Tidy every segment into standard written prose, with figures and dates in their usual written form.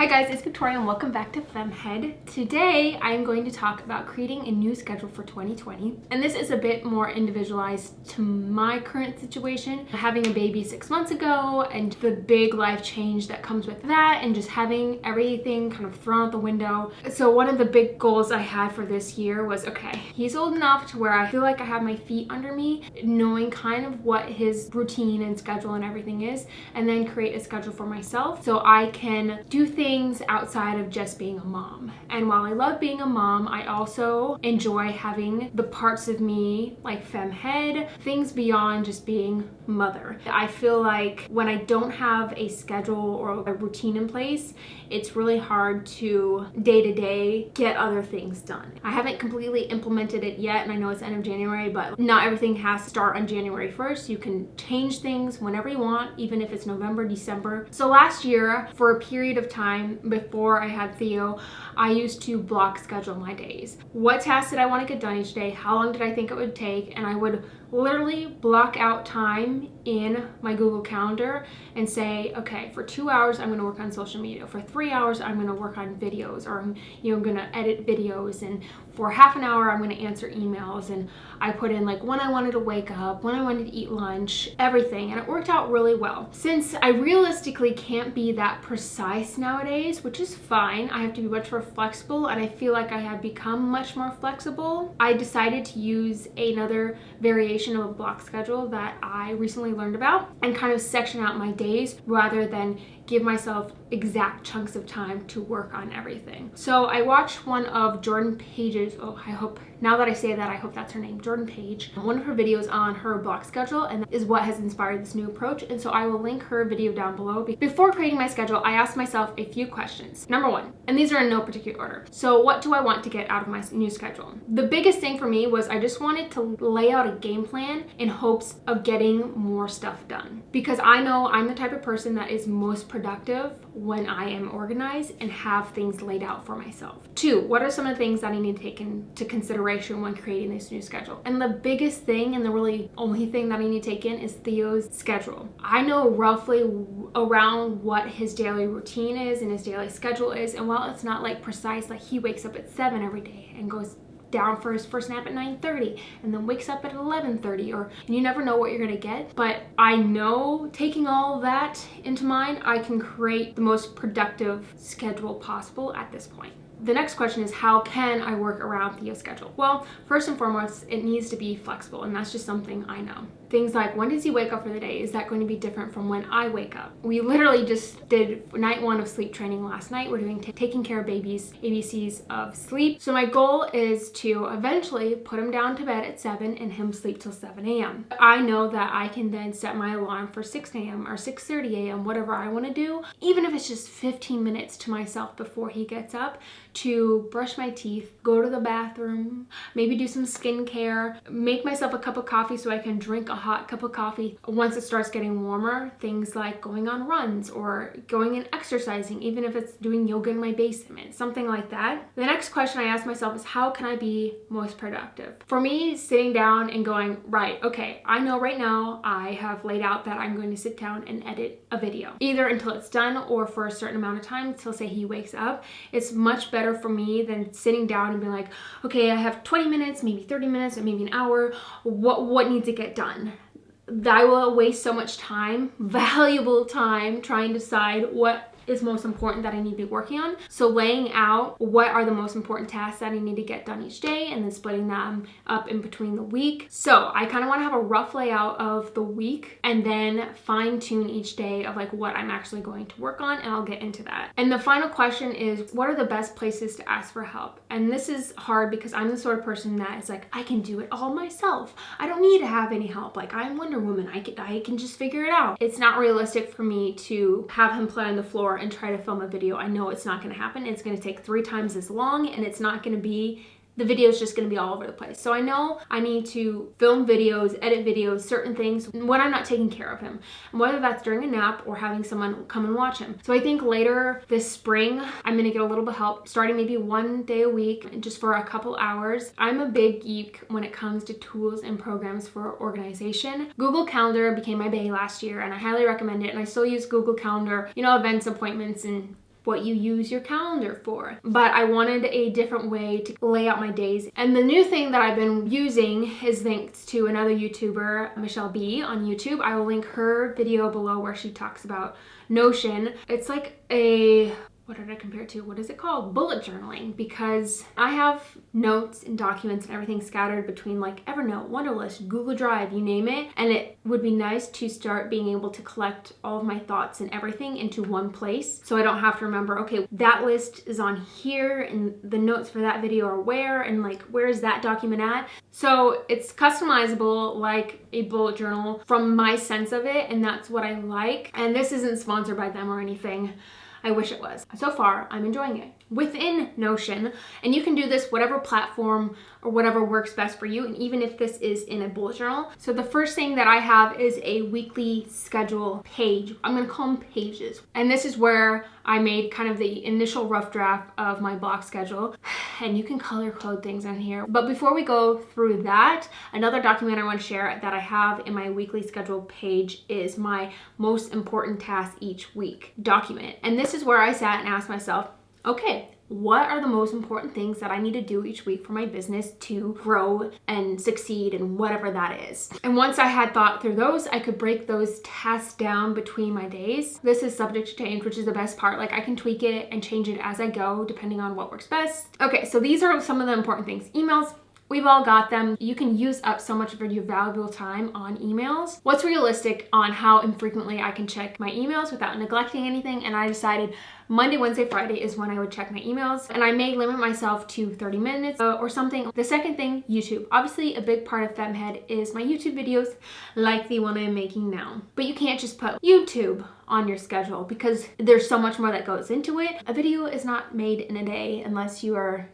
Hi guys, it's Victoria and welcome back to Femhead. Today I'm going to talk about creating a new schedule for 2020, and this is a bit more individualized to my current situation. Having a baby 6 months ago and the big life change that comes with that, and just having everything kind of thrown out the window. So one of the big goals I had for this year was, okay, he's old enough to where I feel like I have my feet under me, knowing kind of what his routine and schedule and everything is, and then create a schedule for myself so I can do things outside of just being a mom. And while I love being a mom, I also enjoy having the parts of me like femhead, things beyond just being mother. I feel like when I don't have a schedule or a routine in place, it's really hard to day to day get other things done. I haven't completely implemented it yet, and I know it's end of January, but not everything has to start on January 1st. You can change things whenever you want, even if it's November, December. So last year, for a period of time before I had Theo, I used to block schedule my days. What tasks did I want to get done each day? How long did I think it would take? And I would literally block out time in my Google Calendar and say, okay, for 2 hours I'm going to work on social media, for 3 hours I'm going to work on videos, or I'm going to edit videos, and for half an hour I'm going to answer emails. And I put in like when I wanted to wake up, when I wanted to eat lunch, everything, and it worked out really well. Since I realistically can't be that precise nowadays, which is fine, I have to be much more flexible, and I feel like I have become much more flexible, I decided to use another variation of a block schedule that I recently learned about and kind of section out my days rather than give myself exact chunks of time to work on everything. So I watched one of Jordan Page's, now that I say that, I hope that's her name, Jordan Page, one of her videos on her block schedule, and that is what has inspired this new approach. And so I will link her video down below. Before creating my schedule, I asked myself a few questions. Number one, and these are in no particular order. So what do I want to get out of my new schedule? The biggest thing for me was I just wanted to lay out a game plan in hopes of getting more stuff done. Because I know I'm the type of person that is most productive when I am organized and have things laid out for myself. Two, what are some of the things that I need to take into consideration when creating this new schedule? And the biggest thing, and the really only thing that I need to take in, is Theo's schedule. I know roughly around what his daily routine is and his daily schedule is, and while it's not like precise, like he wakes up at 7 every day and goes down for his first nap at 9:30 and then wakes up at 11:30, or you never know what you're gonna get. But I know, taking all of that into mind, I can create the most productive schedule possible at this point. The next question is, how can I work around Theo's schedule? Well, first and foremost, it needs to be flexible, and that's just something I know. Things like, when does he wake up for the day? Is that going to be different from when I wake up? We literally just did night 1 of sleep training last night. We're doing taking care of babies, ABCs of sleep. So my goal is to eventually put him down to bed at 7 and him sleep till 7 a.m. I know that I can then set my alarm for 6 a.m. or 6:30 a.m., whatever I want to do, even if it's just 15 minutes to myself before he gets up, to brush my teeth, go to the bathroom, maybe do some skincare, make myself a cup of coffee so I can drink a hot cup of coffee once it starts getting warmer. Things like going on runs or going and exercising, even if it's doing yoga in my basement, something like that. The next question I ask myself is, how can I be most productive? For me, sitting down and going, right, okay, I know right now I have laid out that I'm going to sit down and edit a video, either until it's done or for a certain amount of time till, say, he wakes up. It's much better for me than sitting down and being like, okay, I have 20 minutes, maybe 30 minutes, or maybe an hour. What needs to get done? I will waste so much time, valuable time, trying to decide what is most important that I need to be working on. So laying out what are the most important tasks that I need to get done each day, and then splitting them up in between the week. So I kind of want to have a rough layout of the week and then fine tune each day of like what I'm actually going to work on, and I'll get into that. And the final question is, what are the best places to ask for help? And this is hard because I'm the sort of person that is like, I can do it all myself. I don't need to have any help. Like, I'm Wonder Woman. I can just figure it out. It's not realistic for me to have him play on the floor and try to film a video. I know it's not going to happen. It's going to take 3 times as long, and it's not going to be, the video is just going to be all over the place. So I know I need to film videos, edit videos, certain things when I'm not taking care of him, and whether that's during a nap or having someone come and watch him. So I think later this spring, I'm going to get a little bit of help, starting maybe 1 day a week, just for a couple hours. I'm a big geek when it comes to tools and programs for organization. Google Calendar became my bae last year, and I highly recommend it. And I still use Google Calendar, events, appointments, and what you use your calendar for. But I wanted a different way to lay out my days. And the new thing that I've been using is thanks to another YouTuber, Michelle B on YouTube. I will link her video below where she talks about Notion. It's like a, what did I compare it to? What is it called? Bullet journaling, because I have notes and documents and everything scattered between like Evernote, Wunderlist, Google Drive, you name it. And it would be nice to start being able to collect all of my thoughts and everything into one place. So I don't have to remember, okay, that list is on here and the notes for that video are where, and like, where is that document at? So it's customizable like a bullet journal from my sense of it. And that's what I like. And this isn't sponsored by them or anything. I wish it was. So far, I'm enjoying it. Within Notion, and you can do this whatever platform or whatever works best for you, and even if this is in a bullet journal. So the first thing that I have is a weekly schedule page. I'm gonna call them pages. And this is where I made kind of the initial rough draft of my block schedule. And you can color code things in here. But before we go through that, another document I want to share that I have in my weekly schedule page is my most important tasks each week document. And this is where I sat and asked myself, okay, what are the most important things that I need to do each week for my business to grow and succeed and whatever that is? And once I had thought through those, I could break those tasks down between my days. This is subject to change, which is the best part. Like I can tweak it and change it as I go, depending on what works best. Okay, so these are some of the important things. Emails. We've all got them. You can use up so much of your valuable time on emails. What's realistic on how infrequently I can check my emails without neglecting anything? And I decided Monday, Wednesday, Friday is when I would check my emails. And I may limit myself to 30 minutes or something. The second thing, YouTube. Obviously, a big part of FemHead is my YouTube videos like the one I'm making now. But you can't just put YouTube on your schedule because there's so much more that goes into it. A video is not made in a day unless you are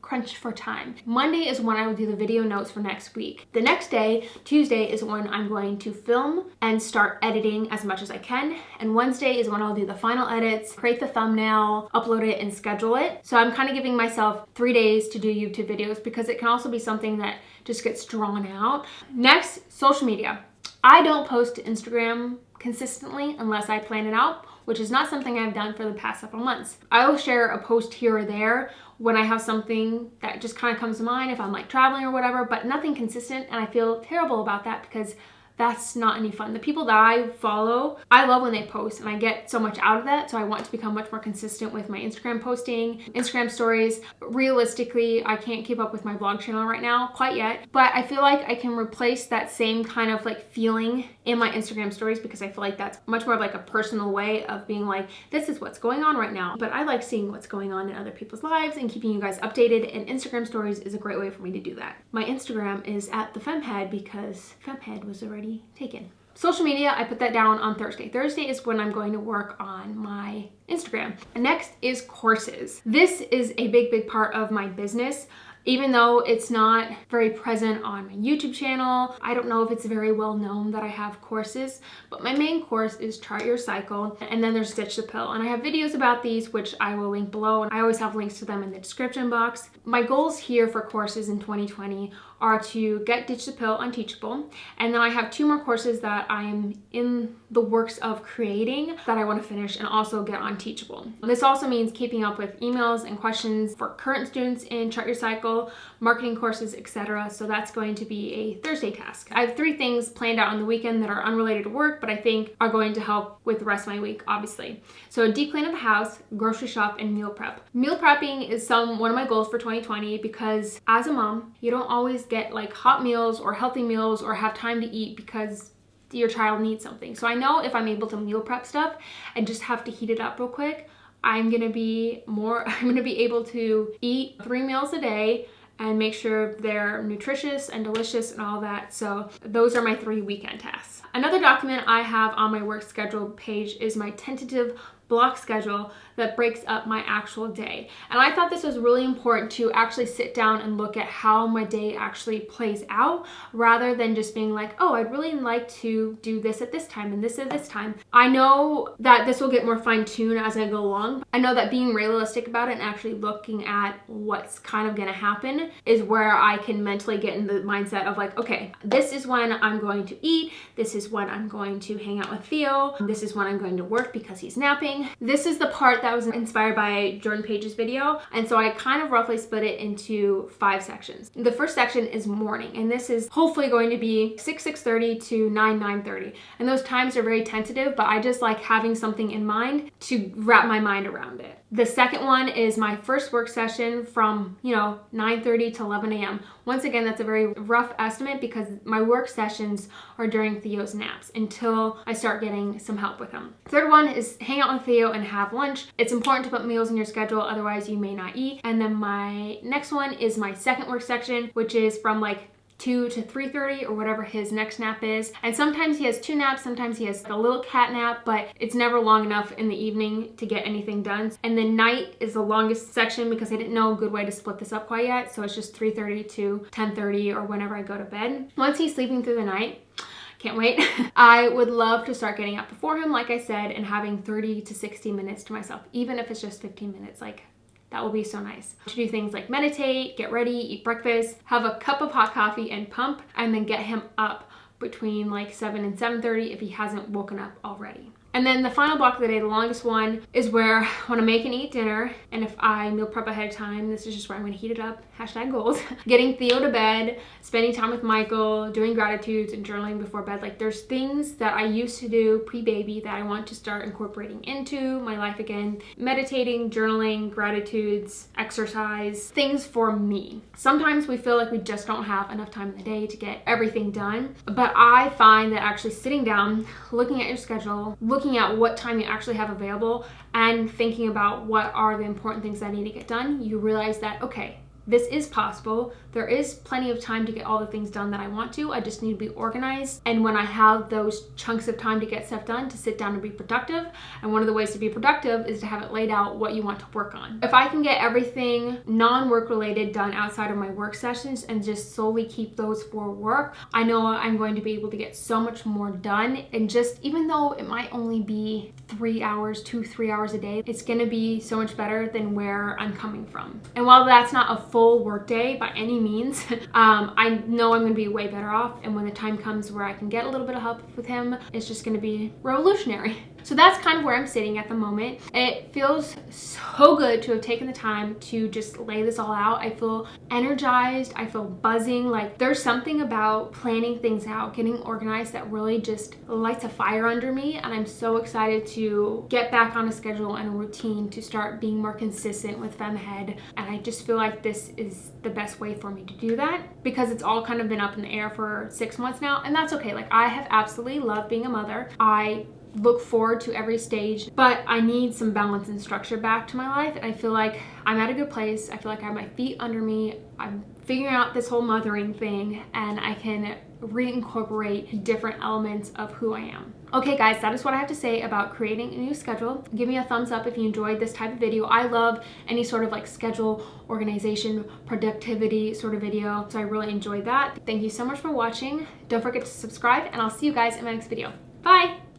crunched for time. Monday is when I will do the video notes for next week. The next day, Tuesday, is when I'm going to film and start editing as much as I can. And Wednesday is when I'll do the final edits, create the thumbnail, upload it, and schedule it. So I'm kind of giving myself 3 days to do YouTube videos because it can also be something that just gets drawn out. Next, social media. I don't post to Instagram consistently unless I plan it out, which is not something I've done for the past several months. I will share a post here or there when I have something that just kind of comes to mind, if I'm like traveling or whatever, but nothing consistent. And I feel terrible about that because that's not any fun. The people that I follow, I love when they post and I get so much out of that. So I want to become much more consistent with my Instagram posting, Instagram stories. Realistically, I can't keep up with my vlog channel right now quite yet, but I feel like I can replace that same kind of like feeling in my Instagram stories because I feel like that's much more of like a personal way of being like, this is what's going on right now. But I like seeing what's going on in other people's lives and keeping you guys updated, and Instagram stories is a great way for me to do that. My Instagram is at the FemHead because FemHead was already taken. Social media, I put that down on Thursday. Thursday is when I'm going to work on my Instagram. And next is courses. This is a big part of my business. Even though it's not very present on my YouTube channel, I don't know if it's very well known that I have courses, but my main course is Chart Your Cycle, and then there's Ditch the Pill. And I have videos about these, which I will link below, and I always have links to them in the description box. My goals here for courses in 2020 are to get Ditch the Pill on Teachable, and then I have 2 more courses that I'm in the works of creating that I want to finish and also get on Teachable. This also means keeping up with emails and questions for current students in Chart Your Cycle, marketing courses, etc. So that's going to be a Thursday task. I have 3 things planned out on the weekend that are unrelated to work, but I think are going to help with the rest of my week, obviously. So a deep clean of the house, grocery shop, and meal prep. Meal prepping is one of my goals for 2020 because as a mom, you don't always get like hot meals or healthy meals or have time to eat because your child needs something. So I know if I'm able to meal prep stuff and just have to heat it up real quick, I'm gonna be able to eat 3 meals a day and make sure they're nutritious and delicious and all that. So those are my 3 weekend tasks. Another document I have on my work schedule page is my tentative block schedule that breaks up my actual day. And I thought this was really important to actually sit down and look at how my day actually plays out rather than just being like, oh, I'd really like to do this at this time and this at this time. I know that this will get more fine-tuned as I go along. I know that being realistic about it and actually looking at what's kind of gonna happen is where I can mentally get in the mindset of like, okay, this is when I'm going to eat, this is when I'm going to hang out with Theo, this is when I'm going to work because he's napping. This is the part that that was inspired by Jordan Page's video. And so I kind of roughly split it into 5 sections. The first section is morning, and this is hopefully going to be 6:30 to 9:30. And those times are very tentative, but I just like having something in mind to wrap my mind around it. The second one is my first work session from, 9:30 to 11 a.m. Once again, that's a very rough estimate because my work sessions are during Theo's naps until I start getting some help with him. Third one is hang out with Theo and have lunch. It's important to put meals in your schedule, otherwise you may not eat. And then my next one is my second work section, which is from like 2 to 3:30 or whatever his next nap is. And sometimes he has 2 naps, sometimes he has a little cat nap, but it's never long enough in the evening to get anything done. And then night is the longest section because I didn't know a good way to split this up quite yet. So it's just 3:30 to 10:30 or whenever I go to bed. Once he's sleeping through the night, can't wait. I would love to start getting up before him, like I said, and having 30 to 60 minutes to myself, even if it's just 15 minutes. Like, that will be so nice. To do things like meditate, get ready, eat breakfast, have a cup of hot coffee and pump, and then get him up between like 7 and 7:30 if he hasn't woken up already. And then the final block of the day, the longest one, is where I want to make and eat dinner. And if I meal prep ahead of time, this is just where I'm going to heat it up. #goals. Getting Theo to bed, spending time with Michael, doing gratitudes and journaling before bed. Like, there's things that I used to do pre-baby that I want to start incorporating into my life again. Meditating, journaling, gratitudes, exercise, things for me. Sometimes we feel like we just don't have enough time in the day to get everything done. But I find that actually sitting down, looking at your schedule, looking at what time you actually have available, and thinking about what are the important things that need to get done, you realize that, okay, this is possible. There is plenty of time to get all the things done that I want to. I just need to be organized. And when I have those chunks of time to get stuff done, to sit down and be productive. And one of the ways to be productive is to have it laid out what you want to work on. If I can get everything non-work related done outside of my work sessions and just solely keep those for work, I know I'm going to be able to get so much more done. And just, even though it might only be 3 hours, 2-3 hours a day, it's gonna be so much better than where I'm coming from. And while that's not a full work day by any means, I know I'm gonna be way better off. And when the time comes where I can get a little bit of help with him, it's just gonna be revolutionary. So that's kind of where I'm sitting at the moment. It feels so good to have taken the time to just lay this all out. I feel energized, I feel buzzing. Like, there's something about planning things out, getting organized, that really just lights a fire under me. And I'm so excited to get back on a schedule and a routine to start being more consistent with FemHead. And I just feel like this is the best way for me to do that, because it's all kind of been up in the air for 6 months now, and that's okay. Like, I have absolutely loved being a mother. I look forward to every stage, but I need some balance and structure back to my life. And I feel like I'm at a good place. I feel like I have my feet under me. I'm figuring out this whole mothering thing, and I can reincorporate different elements of who I am. Okay guys, that is what I have to say about creating a new schedule. Give me a thumbs up if you enjoyed this type of video. I love any sort of like schedule, organization, productivity sort of video, so I really enjoyed that. Thank you so much for watching. Don't forget to subscribe, and I'll see you guys in my next video. Bye!